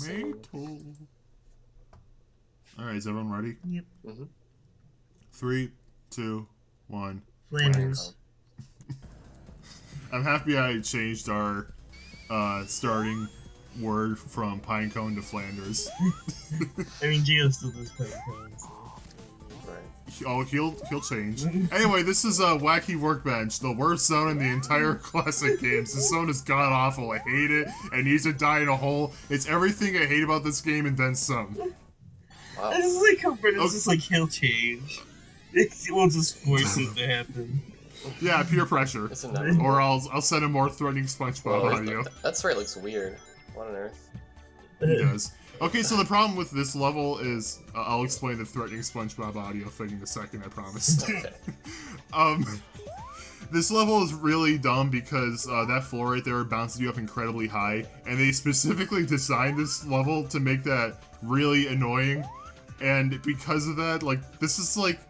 Maple. Alright, is everyone ready? Yep. 3, 2, 1. Flanders. I'm happy I changed our starting word from pinecone to Flanders. I mean, Gio still does pinecone, so... Oh, he'll change. Anyway, this is Wacky Workbench, the worst zone in the entire classic games. This zone is god-awful. I hate it. It needs to die in a hole. It's everything I hate about this game and then some. Wow. I just like how Brendan's just like, he'll change. We'll just force it to happen. Yeah, peer pressure. Or I'll send him more threatening SpongeBob audio. That sprite looks weird. What on earth? He does. Okay, so the problem with this level is I'll explain the threatening SpongeBob audio thing in a second, I promise. Okay. This level is really dumb because that floor right there bounces you up incredibly high, and they specifically designed this level to make that really annoying. And because of that, like, this is like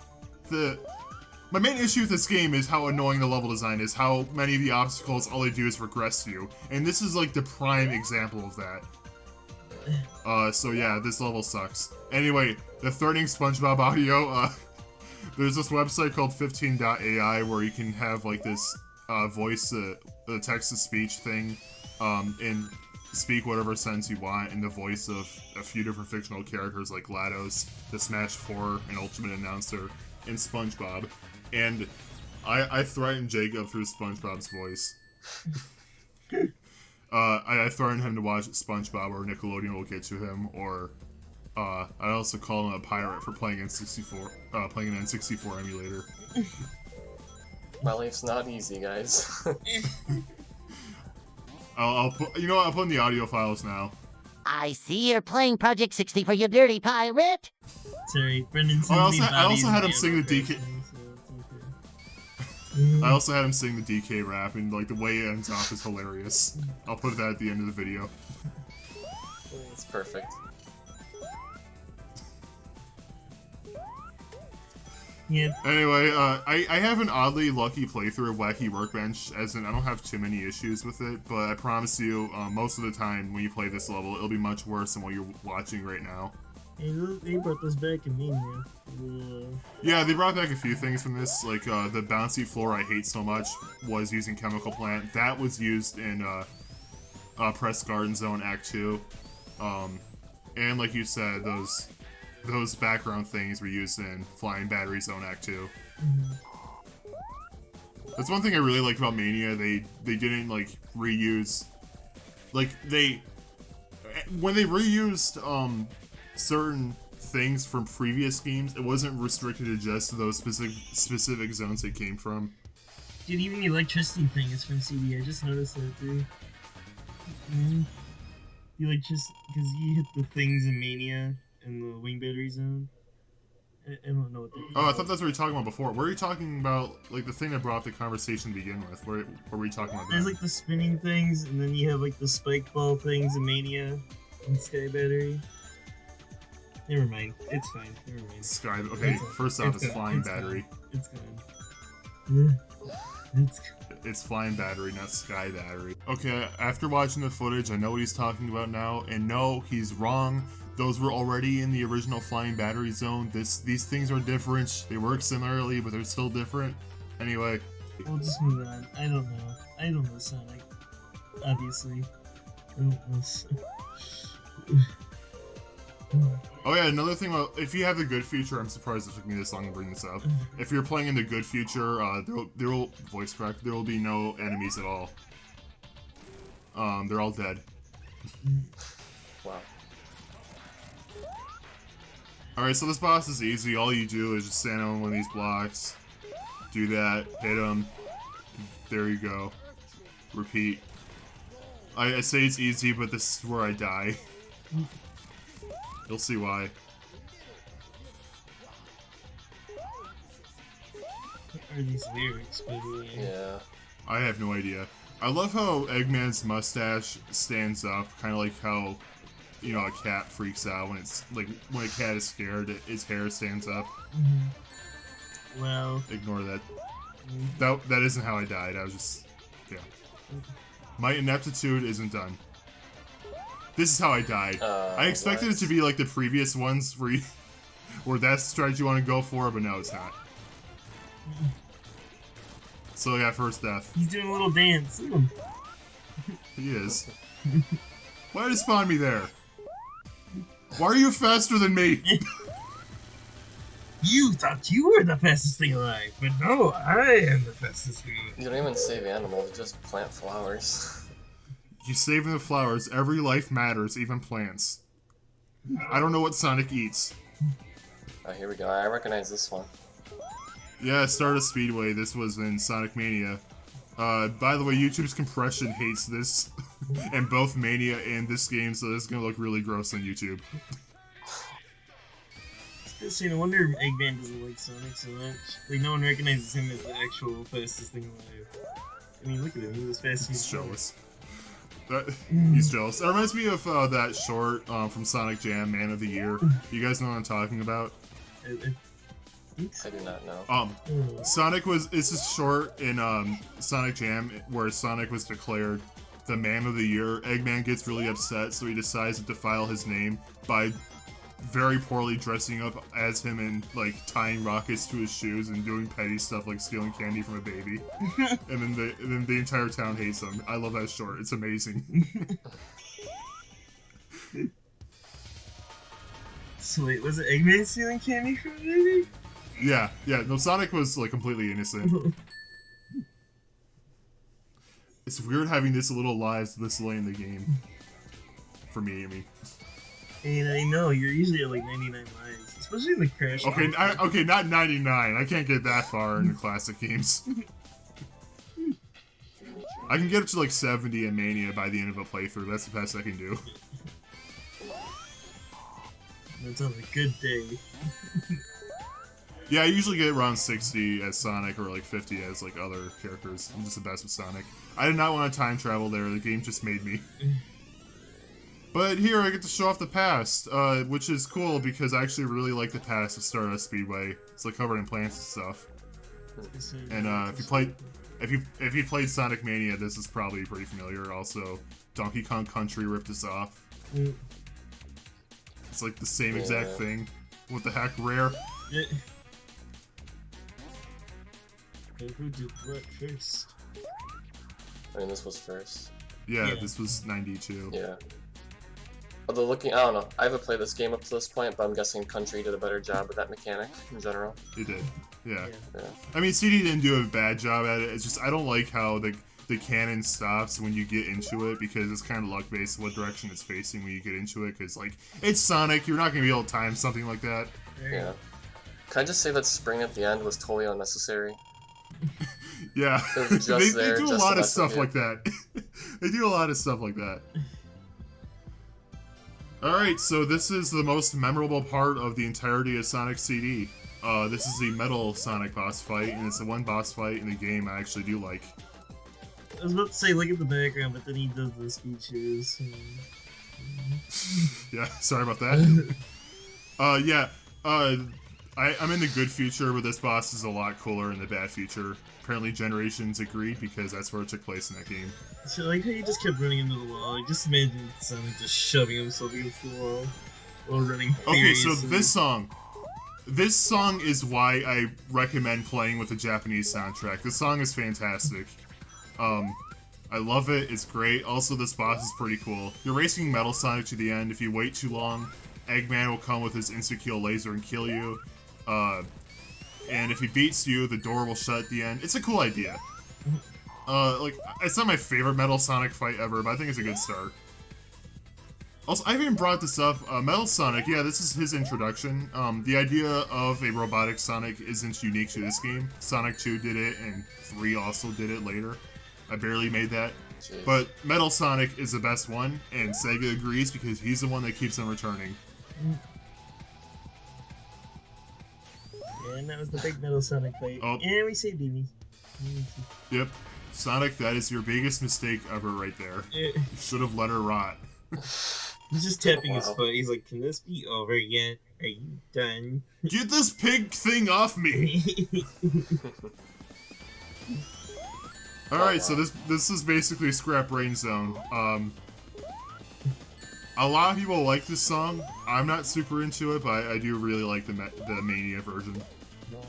my main issue with this game is how annoying the level design is, how many of the obstacles, all they do is regress you. And this is like the prime example of that. So yeah, this level sucks. Anyway, the threatening SpongeBob audio, there's this website called 15.ai where you can have like this voice, the text-to-speech thing, and speak whatever sentence you want in the voice of a few different fictional characters like GLaDOS, the Smash 4 and Ultimate Announcer, and SpongeBob. And I threatened Jacob through SpongeBob's voice. I threatened him to watch SpongeBob or Nickelodeon will get to him, or I also call him a pirate for playing N64, playing an N64 emulator. My life's not easy, guys. I'll put, you know what, I'll put in the audio files now. I see you're playing Project 60 for you dirty pirate. Sorry, Brendan. I also had him sing the DK. I also had him sing the DK rap, and like the way it ends off is hilarious. I'll put that at the end of the video. It's perfect. Yeah. Anyway, I have an oddly lucky playthrough of Wacky Workbench, as in I don't have too many issues with it, but I promise you, most of the time when you play this level, it'll be much worse than what you're watching right now. Hey, they brought this back in Mania. Yeah, they brought back a few things from this, like the bouncy floor I hate so much was using Chemical Plant. That was used in Press Garden Zone Act 2. And like you said, those background things were used in Flying Battery Zone Act 2. That's one thing I really liked about Mania. They didn't like reuse, like when they reused certain things from previous games, it wasn't restricted to just those specific zones they came from. Dude, even the electricity thing is from CD. I just noticed that, dude. You like just because you hit the things in Mania in the wing battery zone. I don't know what that is. Oh, I thought that's what we were talking about before. What are you talking about? Like the thing that brought up the conversation to begin with. What were we talking about? There's like the spinning things, and then you have like the spike ball things in Mania and Sky Battery. Never mind. It's fine. Never mind. Sky. Okay, first off, it's Flying Battery. It's gone. It's gone. It's Flying Battery, not Sky Battery. Okay, after watching the footage, I know what he's talking about now, and no, he's wrong. Those were already in the original Flying Battery zone. These things are different. They work similarly, but they're still different. Anyway. We'll just move on. I don't know. I don't know Sonic. Obviously. I don't know Sonic. Oh yeah, another thing about, if you have the good feature, I'm surprised it took me this long to bring this up. If you're playing in the good feature, there will voice crack. There will be no enemies at all. They're all dead. Wow. Alright, so this boss is easy. All you do is just stand on one of these blocks, do that, hit him. There you go. Repeat. I say it's easy, but this is where I die. You'll see why. What are these lyrics, by the way? Yeah. I have no idea. I love how Eggman's mustache stands up, kind of like how, you know, a cat freaks out when it's like when a cat is scared, its hair stands up. Well, ignore that. That isn't how I died. I was just, yeah. My ineptitude isn't done. This is how I died. I expected it to be like the previous ones where that's the strategy you want to go for, but no, it's not. So yeah, first death. He's doing a little dance. Look at him. He is. Why did it spawn me there? Why are you faster than me? You thought you were the fastest thing alive, but no, I am the fastest thing alive. You don't even save animals, just plant flowers. You saving the flowers. Every life matters, even plants. I don't know what Sonic eats. Oh, here we go. I recognize this one. Yeah, start of Speedway. This was in Sonic Mania. By the way, YouTube's compression hates this, and both Mania and this game, so this is gonna look really gross on YouTube. No wonder Eggman doesn't like Sonic so much. Like, no one recognizes him as the actual fastest thing alive. I mean, look at him, he's as fast as He's jealous. He's jealous. That reminds me of that short from Sonic Jam, Man of the Year. You guys know what I'm talking about? I do not know. Sonic was, it's a short in Sonic Jam where Sonic was declared the Man of the Year. Eggman gets really upset, so he decides to defile his name by very poorly dressing up as him and like tying rockets to his shoes and doing petty stuff like stealing candy from a baby. and then the entire town hates him. I love that short. It's amazing. So wait, was it Eggman stealing candy from a baby? Yeah. No, Sonic was like completely innocent. It's weird having this little lives this late in the game. For me, I mean. And I know, you're usually at like 99 lives, especially in the Crash. Okay, okay, not 99. I can't get that far in the classic games. I can get up to like 70 in Mania by the end of a playthrough. That's the best I can do. That's on a good day. Yeah, I usually get around 60 as Sonic or like 50 as like other characters. I'm just the best with Sonic. I did not want to time travel there. The game just made me. But here I get to show off the past, which is cool because I actually really like the past of Stardust Speedway. It's like covered in plants and stuff. And if you played Sonic Mania, this is probably pretty familiar. Also, Donkey Kong Country ripped this off. It's like the same exact thing. What the heck, rare? Who did what first? I mean, this was first. Yeah, this was 92. Yeah. Although looking, I don't know. I haven't played this game up to this point, but I'm guessing Country did a better job with that mechanic in general. It did. Yeah. Yeah. I mean, CD didn't do a bad job at it. It's just I don't like how the cannon stops when you get into it because it's kind of luck based what direction it's facing when you get into it. Because like it's Sonic, you're not gonna be able to time something like that. Yeah. Can I just say that spring at the end was totally unnecessary? Yeah. It was just they there, do a just lot to of mess stuff with like that. They do a lot of stuff like that. Alright, so this is the most memorable part of the entirety of Sonic CD. This is the Metal Sonic boss fight, and it's the one boss fight in the game I actually do like. I was about to say, look at the background, but then he does the speeches. Yeah, sorry about that. I'm in the good future, but this boss is a lot cooler in the bad future. Apparently Generations agreed because that's where it took place in that game. So like how you just kept running into the wall. Like, just imagine Sonic just shoving himself against the wall while running furiously. Okay, so this song is why I recommend playing with the Japanese soundtrack. This song is fantastic. I love it, it's great. Also, this boss is pretty cool. You're racing Metal Sonic to the end. If you wait too long, Eggman will come with his insta-kill laser and kill you. And if he beats you, the door will shut at the end. It's a cool idea. Like, it's not my favorite Metal Sonic fight ever, but I think it's a good start. Also, I haven't even brought this up. Metal Sonic, yeah, this is his introduction. The idea of a robotic Sonic isn't unique to this game. Sonic 2 did it, and 3 also did it later. I barely made that. Jeez. But Metal Sonic is the best one, and Sega agrees because he's the one that keeps on returning. Yeah, and that was the big Metal Sonic fight. Oh. And we saved Amy. Yep. Sonic, that is your biggest mistake ever right there. You should have let her rot. He's just tapping his foot. He's like, "Can this be over yet? Are you done?" Get this pig thing off me! Alright, so this is basically Scrap Brain Zone. A lot of people like this song. I'm not super into it, but I do really like the Mania version.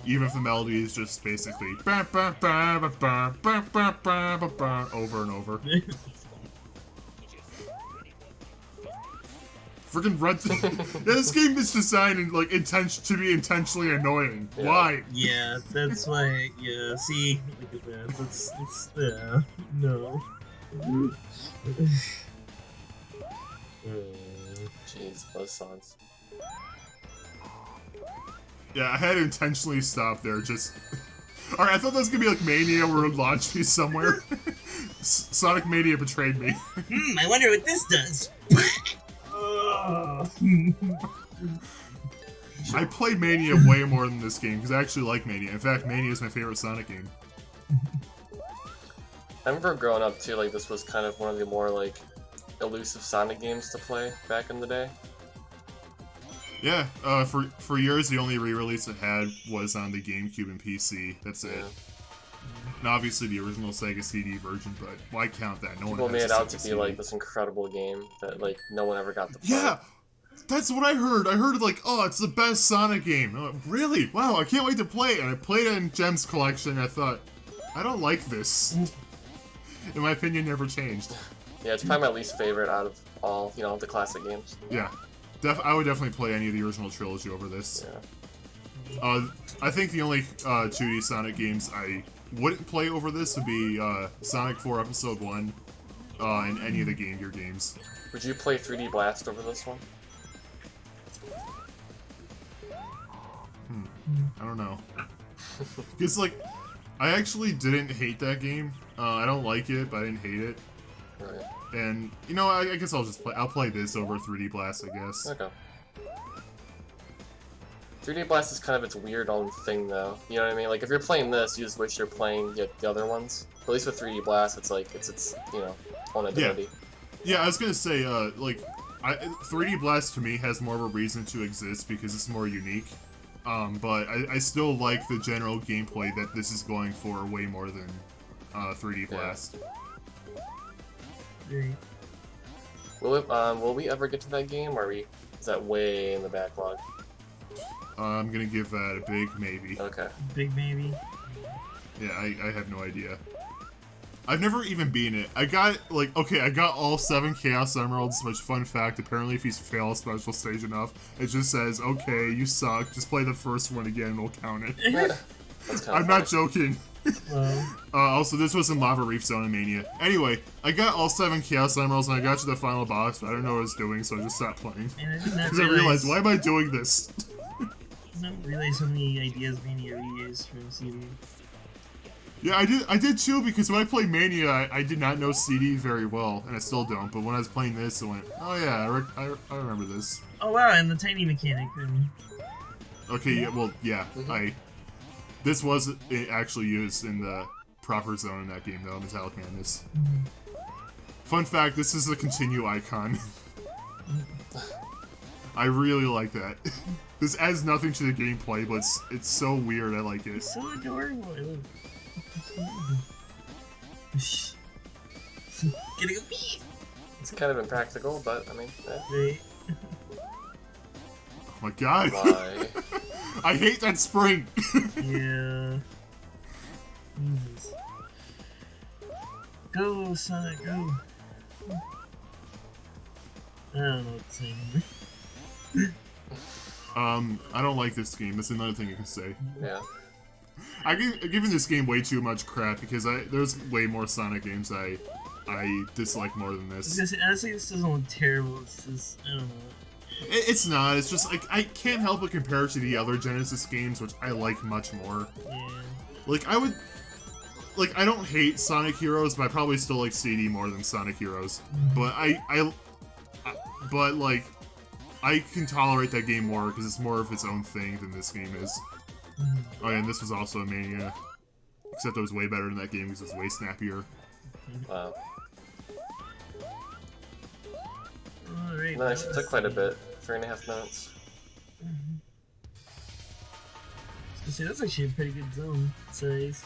Even if the melody is just basically over and over. Freaking red. Yeah, this game is designed to be intentionally annoying. Yeah. Why? Yeah, that's why. Yeah, see, look at that. That's yeah. No. Jeez, those songs. Yeah, I had to intentionally stop there. Just. Alright, I thought that was gonna be like Mania where it would launch me somewhere. Sonic Mania betrayed me. I wonder what this does. I played Mania way more than this game because I actually like Mania. In fact, Mania is my favorite Sonic game. I remember growing up too, like this was kind of one of the more like elusive Sonic games to play back in the day. Yeah, for years the only re-release it had was on the GameCube and PC. That's it. And obviously the original Sega CD version, but why count that? No People one made has it a out Sega to be CD. like this incredible game that like no one ever got to play. Yeah, that's what I heard. I heard like, oh, it's the best Sonic game. I'm like, really? Wow, I can't wait to play it. And I played it in Gem's collection. And I thought, I don't like this. And my opinion never changed. Yeah, it's probably my least favorite out of all, you know, the classic games. Yeah, I would definitely play any of the original trilogy over this. Yeah. I think the only 2D Sonic games I wouldn't play over this would be Sonic 4 Episode 1 and any of the Game Gear games. Would you play 3D Blast over this one? I don't know. Because, like, I actually didn't hate that game. I don't like it, but I didn't hate it. Right. And, you know, I guess I'll play this over 3D Blast, I guess. Okay. 3D Blast is kind of its weird own thing, though. You know what I mean? Like, if you're playing this, you just wish you're playing the other ones. But at least with 3D Blast, it's like, it's you know, own identity. Yeah, I was gonna say, 3D Blast to me has more of a reason to exist because it's more unique. But I still like the general gameplay that this is going for way more than 3D Blast. Right. Will we ever get to that game, or is that way in the backlog? I'm gonna give that a big maybe. Okay. Big maybe. Yeah, I have no idea. I've never even beaten it. I got all 7 Chaos Emeralds, which, fun fact, apparently if you fail a special stage enough, it just says, okay, you suck, just play the first one again and we'll count it. That's kind of I'm not joking. Well, Also, this was in Lava Reef Zone in Mania. Anyway, I got all 7 Chaos Emeralds and I got to the final boss, but I didn't know what I was doing, so I just stopped playing. and I did not Because I realized, why am I doing this? I didn't realize how many ideas Mania reused from CD. Yeah, I did too, because when I played Mania, I did not know CD very well, and I still don't, but when I was playing this, I went, oh yeah, I remember this. Oh wow, and the tiny mechanic. Okay, yeah, well, yeah, this was actually used in the proper zone in that game, though, Metallic Madness. Fun fact, this is a continue icon. I really like that. This adds nothing to the gameplay, but it's so weird, I like it. It's so adorable. I love it. Getting a pee! It's kind of impractical, but I mean, Right. Oh my god! why? I hate that spring! Yeah. Jesus. Go, Sonic, go! I don't know what to say anymore. I don't like this game. That's another thing I can say. Yeah. I've given this game way too much crap because there's way more Sonic games I dislike more than this. Honestly, this doesn't look terrible. It's just, I don't know. It's not. It's just like I can't help but compare it to the other Genesis games, which I like much more. Yeah. Like I don't hate Sonic Heroes, but I probably still like CD more than Sonic Heroes. But I can tolerate that game more because it's more of its own thing than this game is. Oh yeah, and this was also a Mania. Except it was way better than that game because it was way snappier. Wow. Alright. No, actually took quite a bit. 3.5 minutes. See, that's actually a pretty good zone size.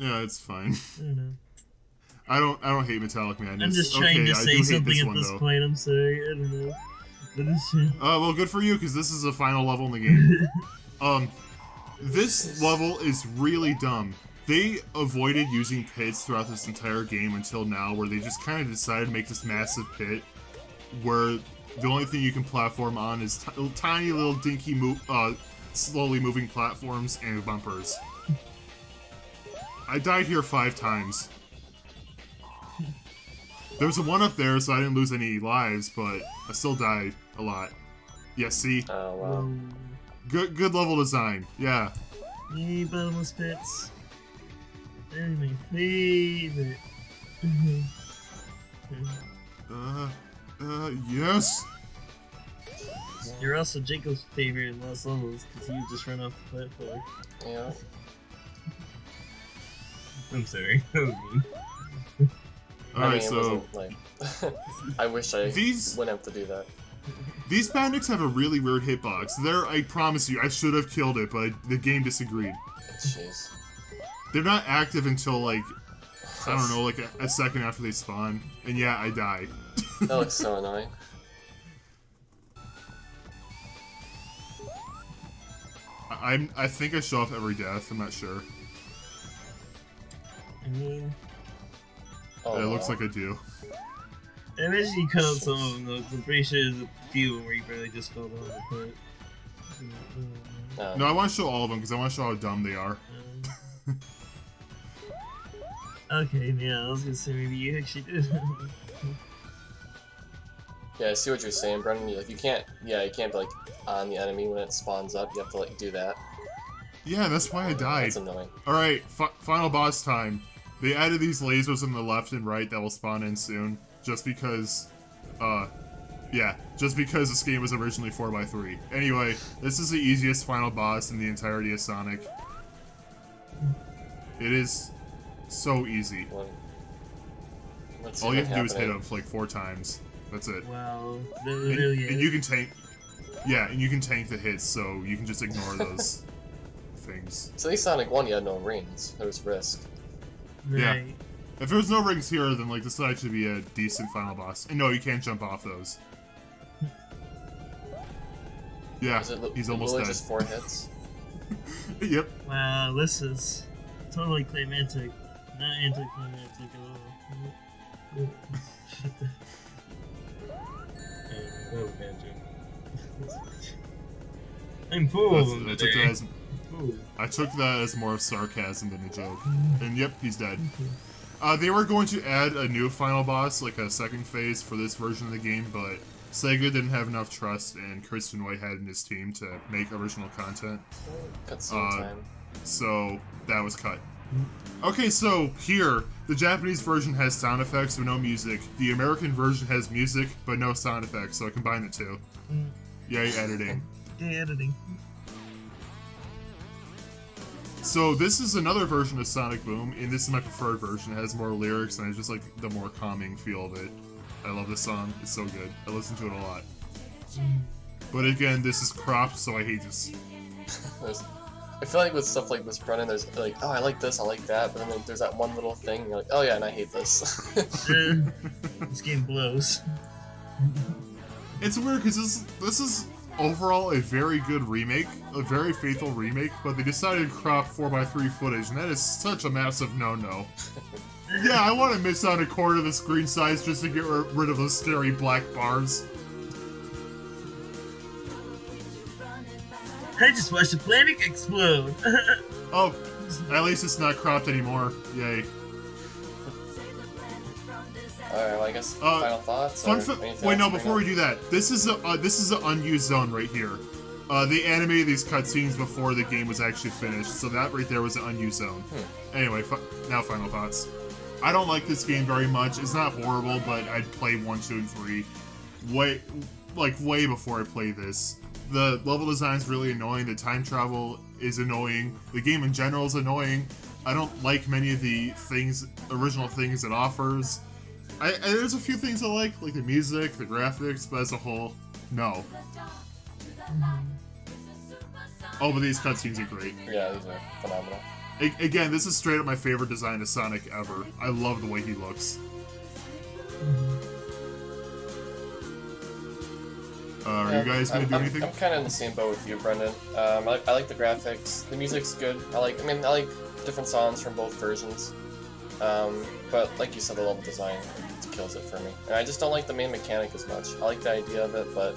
Yeah, it's fine. I don't know. I don't hate Metallic Madness. I'm just trying to I say do hate something this at one, this though. point. I'm sorry. I don't know. But it's Well, good for you, because this is the final level in the game. This level is really dumb. They avoided using pits throughout this entire game until now, where they just kind of decided to make this massive pit, where the only thing you can platform on is tiny little dinky, slowly moving platforms and bumpers. I died here 5 times. There was a one up there, so I didn't lose any lives, but I still died a lot. Yeah, see? Oh, wow. Good level design, yeah. Yay, bottomless pits. They're my favorite. Yes! You're also Jacob's favorite in Lost Levels, because you just run off the platform. Yeah. I'm sorry. That was mean. Alright, it so... wasn't, like... I wish I wouldn't have to do that. These bandits have a really weird hitbox. I promise you, I should have killed it, but the game disagreed. Jeez. They're not active until, like, I don't know, like a second after they spawn. And yeah, I die. That looks so annoying. I think I show off every death, I'm not sure. I mean, Oh, It wow. looks like I do. I imagine you count some of them though, 'cause I'm pretty sure there's a few of them where you probably just fell down the pit. No, I want to show all of them because I want to show how dumb they are. Okay, yeah, I was gonna say maybe you actually did. Yeah, I see what you're saying, Brendan. You can't be, like, on the enemy when it spawns up. You have to, like, do that. Yeah, that's why I died. That's annoying. Alright, final boss time. They added these lasers on the left and right that will spawn in soon, just because, just because this game was originally 4x3. Anyway, this is the easiest final boss in the entirety of Sonic. It is so easy. What's All you even have to do is hit happening? him like 4 times. That's it. Wow, that really And you can tank. Yeah, and you can tank the hits, so you can just ignore those things. So at least Sonic 1, you had no rings. There was risk. Yeah. Right. If there was no rings here, then like this would actually be a decent final boss. And no, you can't jump off those. Yeah, Is it he's almost literally dead. just 4 hits? Yep. Wow, this is totally climactic. Not anticlimactic at all. That was a bad joke. I'm full of them today. I took that as more of sarcasm than a joke. And yep, he's dead. They were going to add a new final boss, like a second phase for this version of the game, but Sega didn't have enough trust in Kristen Whitehead and his team to make original content. Cutscene time. So that was cut. Okay, so here, the Japanese version has sound effects but no music. The American version has music but no sound effects, so I combined the two. Yay, editing. Yay, editing. So this is another version of Sonic Boom, and this is my preferred version. It has more lyrics, and I just like the more calming feel of it. I love this song. It's so good. I listen to it a lot. But again, this is cropped, so I hate this. I feel like with stuff like this, Brennan, there's like, oh, I like this, I like that, but then like, there's that one little thing, and you're like, oh yeah, and I hate this. This game blows. It's weird because this is overall a very good remake, a very faithful remake, but they decided to crop 4x3 footage, and that is such a massive no-no. Yeah, I want to miss out a quarter of the screen size just to get rid of those scary black bars. I just watched the planet explode. Oh, at least it's not cropped anymore. Yay. Alright, well, I guess final thoughts? Wait, no, before we do that, this is an unused zone right here. They animated these cutscenes before the game was actually finished, so that right there was an unused zone. Anyway, now final thoughts. I don't like this game very much. It's not horrible, but I'd play 1, 2, and 3 way before I play this. The level design's really annoying, the time travel is annoying, the game in general is annoying. I don't like many of the original things it offers. There's a few things I like the music, the graphics, but as a whole, no. Oh, but these cutscenes are great. Yeah, these are phenomenal. Again, this is straight up my favorite design of Sonic ever. I love the way he looks. Are you guys gonna do anything? I'm kind of in the same boat with you, Brendan. I like the graphics. The music's good. I like different songs from both versions. But like you said, the level design kills it for me. And I just don't like the main mechanic as much. I like the idea of it, but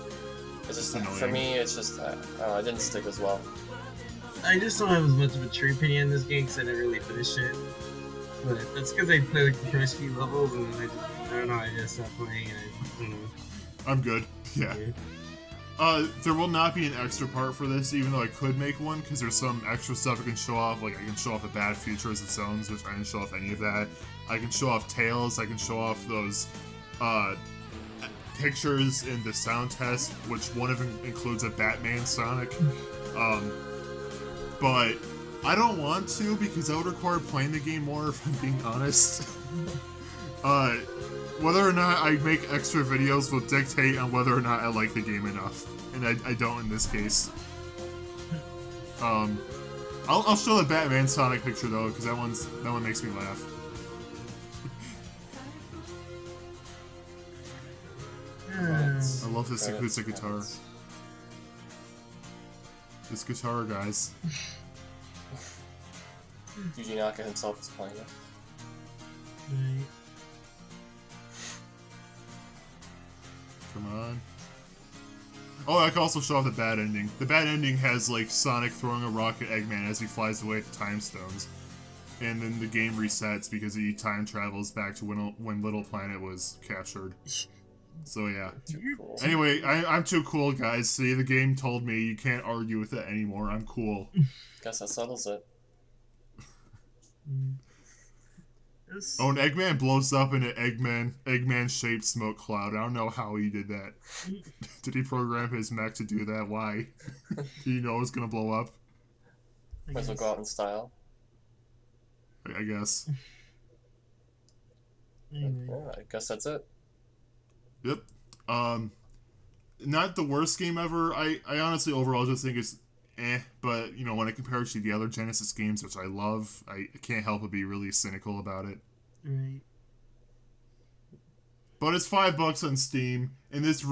it's just for me. It's just I don't know, it didn't stick as well. I just don't have as much of a true opinion on this game because I didn't really finish it. But that's because I played like the first few levels and then I don't know, I just stopped playing and I don't know. I'm good. Yeah. There will not be an extra part for this, even though I could make one, because there's some extra stuff I can show off. Like, I can show off the bad features of zones, which I didn't show off any of that. I can show off tails, I can show off those, pictures in the sound test, which one of them includes a Batman Sonic. But I don't want to, because that would require playing the game more, if I'm being honest. Whether or not I make extra videos will dictate on whether or not I like the game enough, and I don't in this case. I'll show the Batman Sonic picture though, because that one makes me laugh. I love this acoustic guitar. This guitar, guys. Yuji Naka himself is playing it. Right. Come on. Oh, I can also show off the bad ending. The bad ending has, like, Sonic throwing a rock at Eggman as he flies away with the time stones. And then the game resets because he time travels back to when Little Planet was captured. So, yeah. Too cool. Anyway, I'm too cool, guys. See, the game told me you can't argue with it anymore. I'm cool. Guess that settles it. Oh, and Eggman blows up in an Eggman-shaped smoke cloud. I don't know how he did that. Did he program his mech to do that? Why? Did he know it was gonna blow up? Might as well go out in style. I guess. Anyway. Yeah, I guess that's it. Yep. Not the worst game ever. I honestly overall just think it's but, you know, when I compare it to the other Genesis games, which I love, I can't help but be really cynical about it. Right. But it's $5 on Steam, and this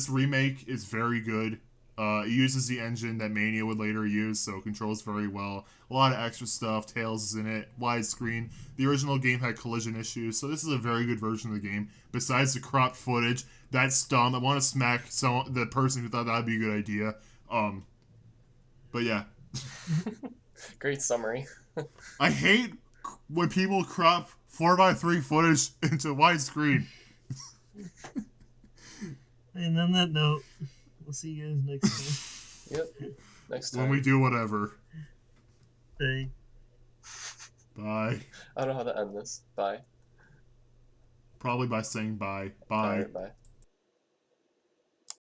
remake is very good. It uses the engine that Mania would later use, so it controls very well. A lot of extra stuff. Tails is in it. Widescreen. The original game had collision issues, so this is a very good version of the game. Besides the cropped footage, that's dumb. I want to smack the person who thought that would be a good idea. But yeah. Great summary. I hate when people crop 4x3 footage into widescreen. And on that note, we'll see you guys next time. Yep. Next time. When we do whatever. Bye. Bye. I don't know how to end this. Bye. Probably by saying bye. Bye. Alright, bye.